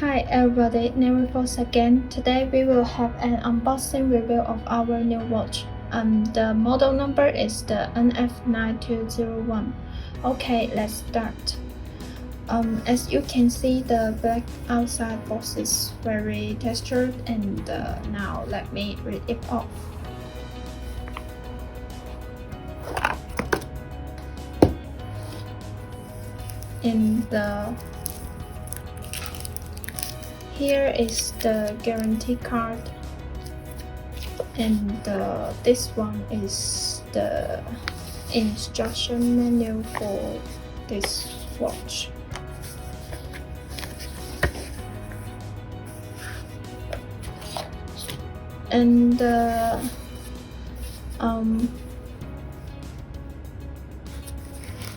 Hi everybody, NAVIFORCE again. Today we will have an unboxing review of our new watch. The model number is the NF9201. Okay, let's start. As you can see, the black outside box is very textured, and now let me read it off. Here is the guarantee card, and this one is the instruction manual for this watch. And the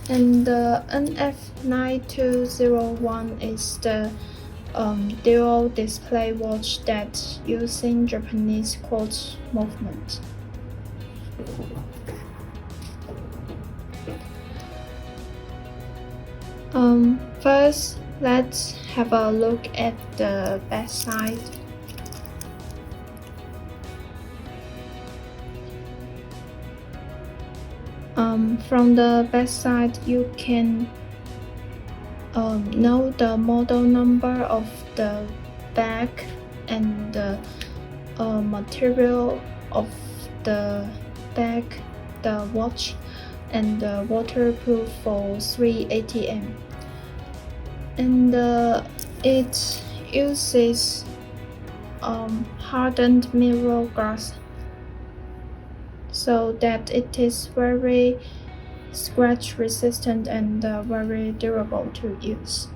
NF9201 is the dual display watch that using Japanese quartz movement. First, let's have a look at the back side. From the back side, you can know the model number of the bag and the material of the bag, the watch, and the waterproof for 3 ATM. And it uses hardened mirror glass, so that it is very scratch resistant and very durable to use.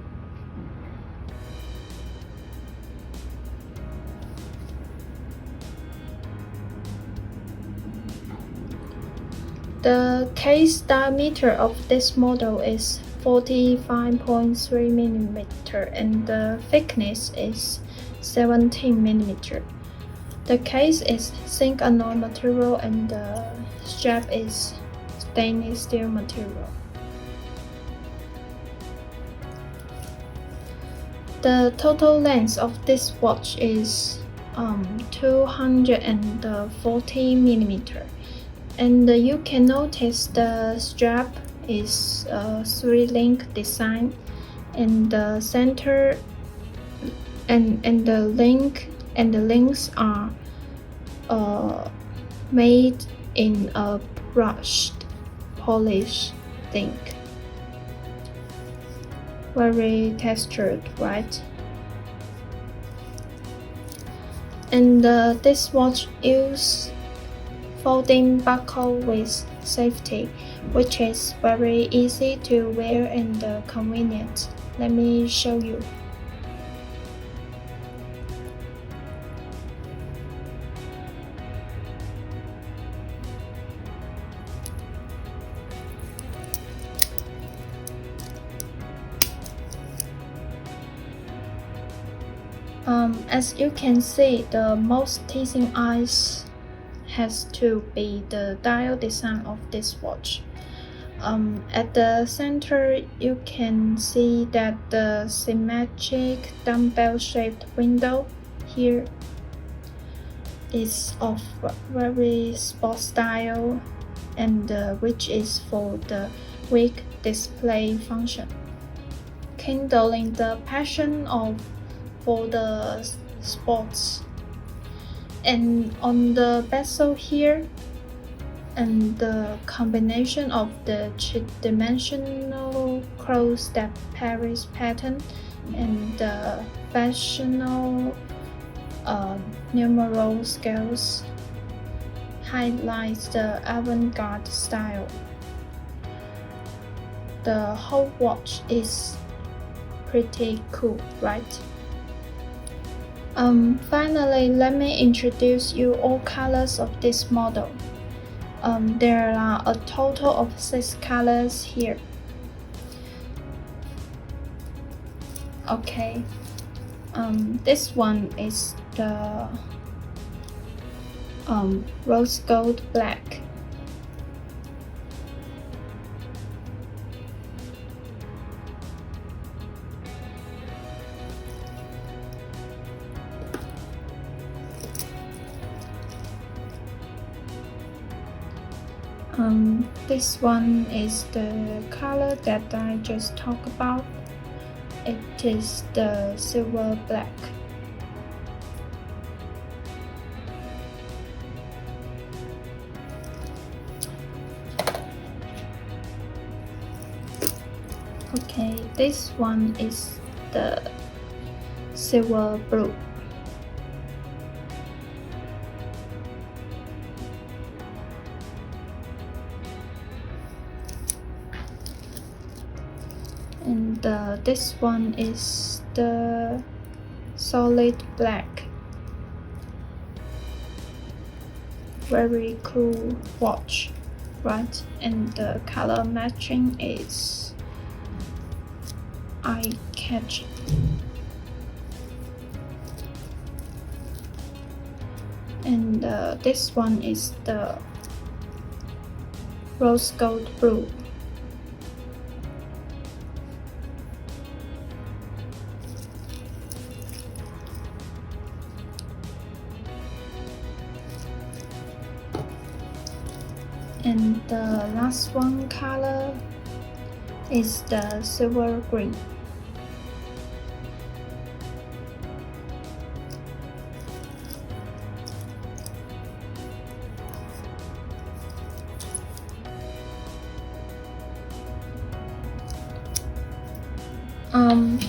The case diameter of this model is 45.3 mm and the thickness is 17 mm. The case is zinc alloy material and the strap is stainless steel material. The total length of this watch is 240 mm, and you can notice the strap is a 3-link design, and the center and the links are made in a brushed polished zinc. Very textured, right? And this watch uses folding buckle with safety, which is very easy to wear and convenient. Let me show you. As you can see, the most teasing eyes has to be the dial design of this watch. At the center, you can see that the symmetric dumbbell-shaped window here is of very sport style, and which is for the quick display function, kindling the passion for the sports. And on the bezel here, and the combination of the three-dimensional cross-step Paris pattern and the fashionable numeral scales highlights the avant-garde style. The whole watch is pretty cool, right? Finally, let me introduce you all colors of this model. There are a total of 6 colors here. Okay, this one is the rose gold black. This one is the color that I just talked about. It is the silver black. Okay, this one is the silver blue. And this one is the solid black. Very cool watch, right? And the color matching is eye-catching. And this one is the rose gold blue. And the last one color is the silver green.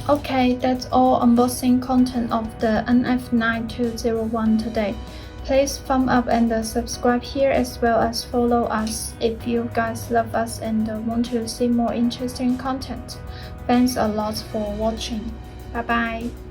Okay, that's all unboxing content of the NF9201 today. Please thumb up and subscribe here, as well as follow us if you guys love us and want to see more interesting content. Thanks a lot for watching. Bye bye.